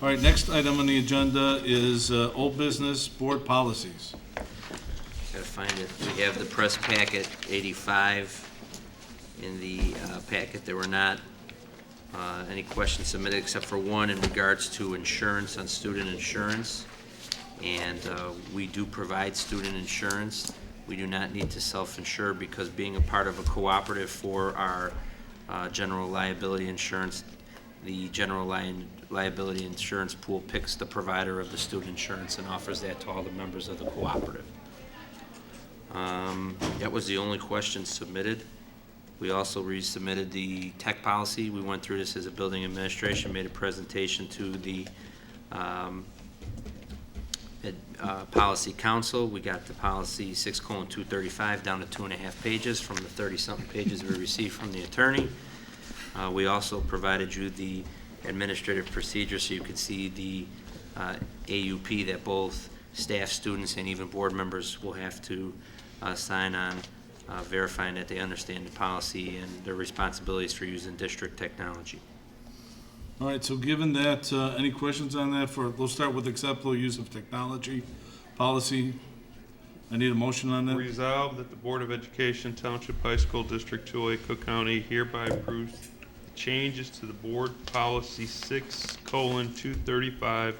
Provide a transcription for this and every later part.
All right, next item on the agenda is old business board policies. Gotta find it. We have the press packet 85 in the packet. There were not any questions submitted except for one in regards to insurance on student insurance. And we do provide student insurance. We do not need to self-insure because being a part of a cooperative for our general liability insurance, the general liability insurance pool picks the provider of the student insurance and offers that to all the members of the cooperative. That was the only question submitted. We also resubmitted the tech policy. We went through this as a building administration, made a presentation to the Policy Council. We got the policy 6:235 down to 2.5 pages from the 30-something pages we received from the attorney. We also provided you the administrative procedure so you could see the AUP that both staff, students, and even board members will have to sign on, verifying that they understand the policy and their responsibilities for using district technology. All right, so given that, any questions on that? We'll start with acceptable use of technology policy. I need a motion on that. Resolved that the Board of Education, Township High School, District 208, Cook County hereby approves the changes to the Board Policy 6:235,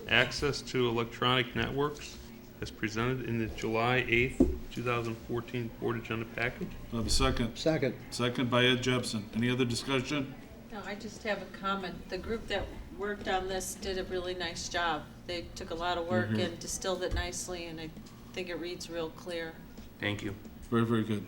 access to electronic networks, as presented in the July 8th, 2014 Board Agenda Package. Do I have a second? Second. Second by Ed Jepson. Any other discussion? No, I just have a comment. The group that worked on this did a really nice job. They took a lot of work and distilled it nicely, and I think it reads real clear. Thank you. Very, very good.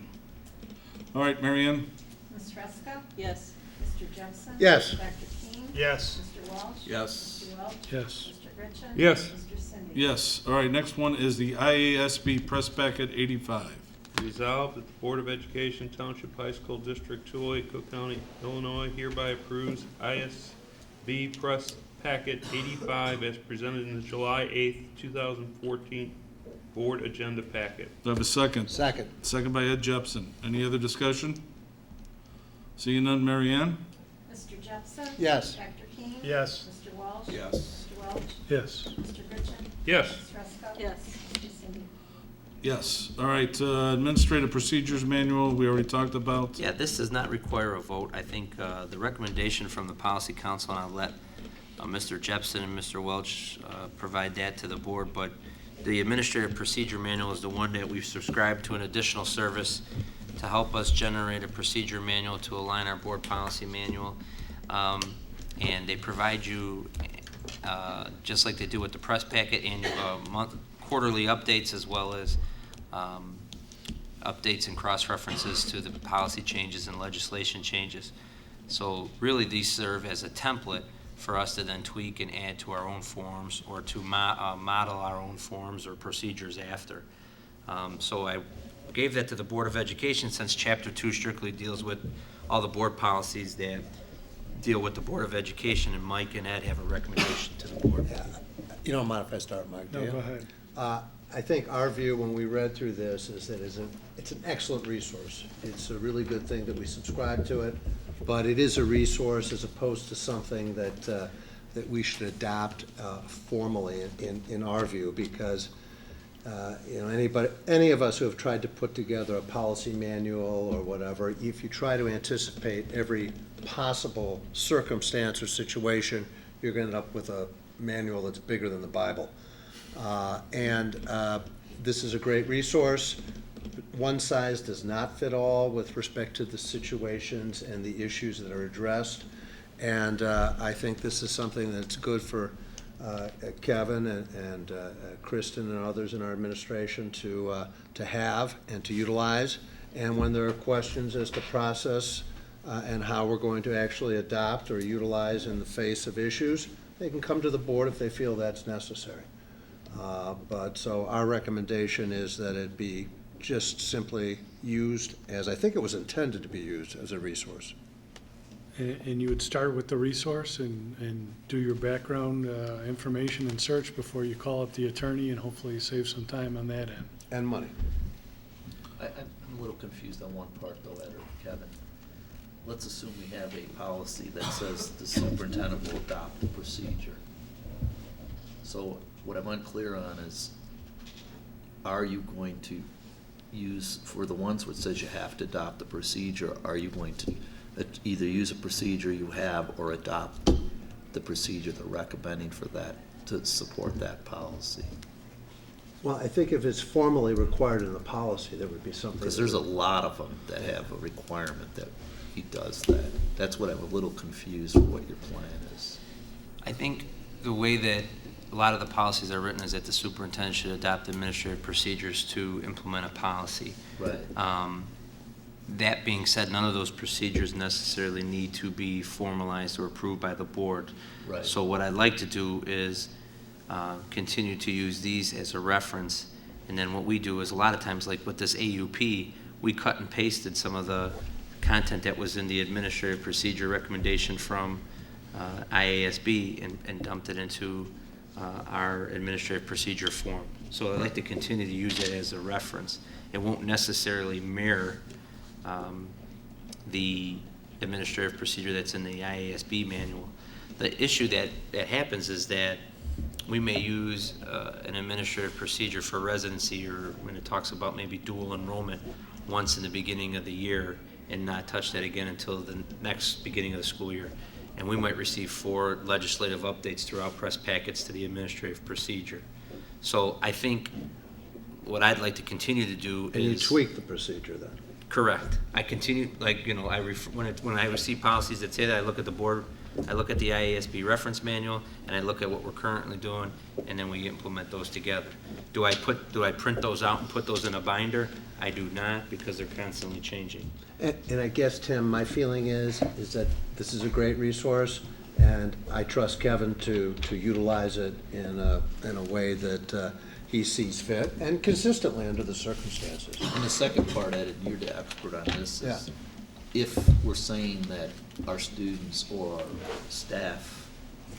All right, Mary Ann? Ms. Ruska? Yes. Mr. Jepson? Yes. Dr. King? Yes. Mr. Walsh? Yes. Mr. Welch? Yes. Mr. Gritchen? Yes. Mr. Cindy? Yes. All right, next one is the IASB press packet 85. Resolved that the Board of Education, Township High School, District 208, Cook County, Illinois hereby approves ISB Press Packet 85 as presented in the July 8th, 2014 Board Agenda Packet. Do I have a second? Second. Second by Ed Jepson. Any other discussion? Seeing none, Mary Ann? Mr. Jepson? Yes. Dr. King? Yes. Mr. Walsh? Yes. Mr. Welch? Yes. Mr. Gritchen? Yes. Ms. Ruska? Yes. Mr. Cindy? Yes. All right, Administrative Procedures Manual, we already talked about. Yeah, this does not require a vote. I think the recommendation from the Policy Council, and I'll let Mr. Jepson and Mr. Welch provide that to the board, but the Administrative Procedure Manual is the one that we've subscribed to an additional service to help us generate a procedure manual to align our board policy manual. And they provide you, just like they do with the press packet, annual quarterly updates, as well as updates and cross-references to the policy changes and legislation changes. So really, these serve as a template for us to then tweak and add to our own forms, or to model our own forms or procedures after. So I gave that to the Board of Education, since Chapter 2 strictly deals with all the board policies that deal with the Board of Education, and Mike and Ed have a recommendation to the board. Yeah. You don't mind if I start, Mike? No, go ahead. I think our view when we read through this is that it's an excellent resource. It's a really good thing that we subscribe to it, but it is a resource as opposed to something that we should adopt formally in our view, because any of us who have tried to put together a policy manual or whatever, if you try to anticipate every possible circumstance or situation, you're going to end up with a manual that's bigger than the Bible. This is a great resource. One size does not fit all with respect to the situations and the issues that are addressed. And I think this is something that's good for Kevin and Kristen and others in our administration to have and to utilize. And when there are questions as to process and how we're going to actually adopt or utilize in the face of issues, they can come to the board if they feel that's necessary. So our recommendation is that it be just simply used as I think it was intended to be used, as a resource. And you would start with the resource and do your background information and search before you call up the attorney, and hopefully save some time on that end. And money. I'm a little confused on one part though, Ed or Kevin. Let's assume we have a policy that says the superintendent will adopt the procedure. So what I'm unclear on is, are you going to use, for the ones where it says you have to adopt the procedure, are you going to either use a procedure you have or adopt the procedure they're recommending for that, to support that policy? Well, I think if it's formally required in the policy, there would be something. Because there's a lot of them that have a requirement that he does that. That's what I'm a little confused with what your plan is. I think the way that a lot of the policies are written is that the superintendent should adopt administrative procedures to implement a policy. Right. That being said, none of those procedures necessarily need to be formalized or approved by the board. Right. So what I'd like to do is continue to use these as a reference, and then what we do is a lot of times, like with this AUP, we cut and pasted some of the content that was in the administrative procedure recommendation from IASB and dumped it into our administrative procedure form. So I'd like to continue to use it as a reference. It won't necessarily mirror the administrative procedure that's in the IASB manual. The issue that happens is that we may use an administrative procedure for residency, or when it talks about maybe dual enrollment, once in the beginning of the year and not touch that again until the next beginning of the school year. And we might receive 4 legislative updates throughout press packets to the administrative procedure. So I think what I'd like to continue to do And you is tweak the procedure then. correct. I continue, like, you know, when I receive policies that say that, I look at the board, I look at the IASB reference manual, and I look at what we're currently doing, and then we implement those together. Do I print those out and put those in a binder? I do not, because they're constantly changing. And I guess, Tim, my feeling is that this is a great resource, and I trust Kevin to utilize it in a way that he sees fit and consistently under the circumstances. And the second part, Ed, and you're the expert on this, Yeah. is if we're saying that our students or our staff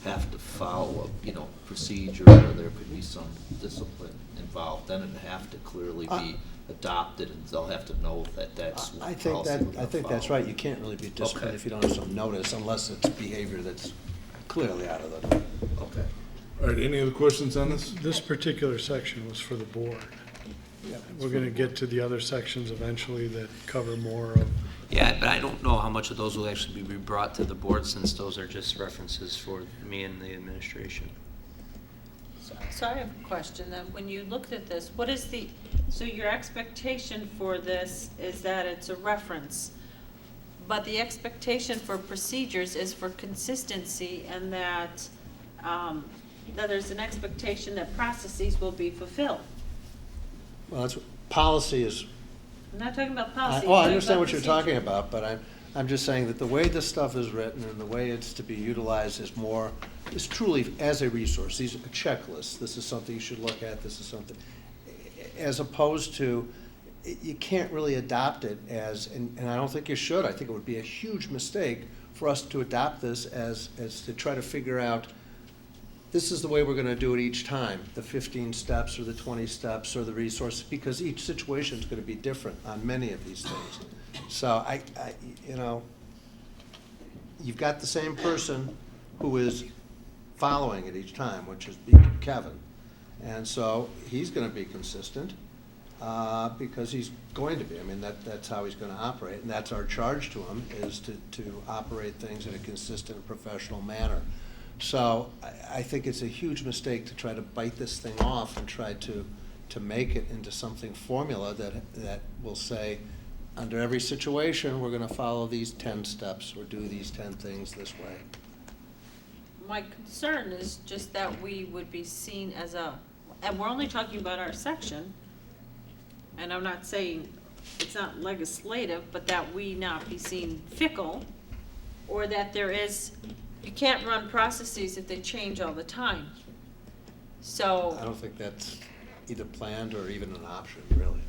have to follow a procedure, or there could be some discipline involved, then it'd have to clearly be adopted, and they'll have to know that that's what I policy think we're that, gonna I think that's follow. right. You can't really be disciplined Okay. if you don't have some notice, unless it's behavior that's clearly out of the. Okay. All right, any other questions on this? This particular section was for the board. We're gonna get to the other sections eventually that cover more of, Yeah, but I don't know how much of those will actually be brought to the board, since those are just references for me and the administration. So I have a question then. When you looked at this, so your expectation for this is that it's a reference, but the expectation for procedures is for consistency, and that there's an expectation that processes will be fulfilled. Well, that's, policy is, I'm not talking about policy. oh, I I'm talking understand about what you're procedure. talking about, but I'm just saying that the way this stuff is written and the way it's to be utilized is truly as a resource. These are checklists. This is something you should look at, this is something, as opposed to, you can't really adopt it as, and I don't think you should. I think it would be a huge mistake for us to adopt this as to try to figure out, this is the way we're gonna do it each time, the 15 steps or the 20 steps or the resources, because each situation is gonna be different on many of these things. So you've got the same person who is following it each time, which is Kevin. And so he's gonna be consistent, because he's going to be. I mean, that's how he's gonna operate, and that's our charge to him, is to operate things in a consistent, professional manner. So I think it's a huge mistake to try to bite this thing off and try to make it into something formula that will say, under every situation, we're gonna follow these 10 steps or do these 10 things this way. My concern is just that we would be seen as and we're only talking about our section, and I'm not saying it's not legislative, but that we not be seen fickle, or that you can't run processes if they change all the time. So. I don't think that's either planned or even an option, really.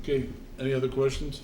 Okay, any other questions?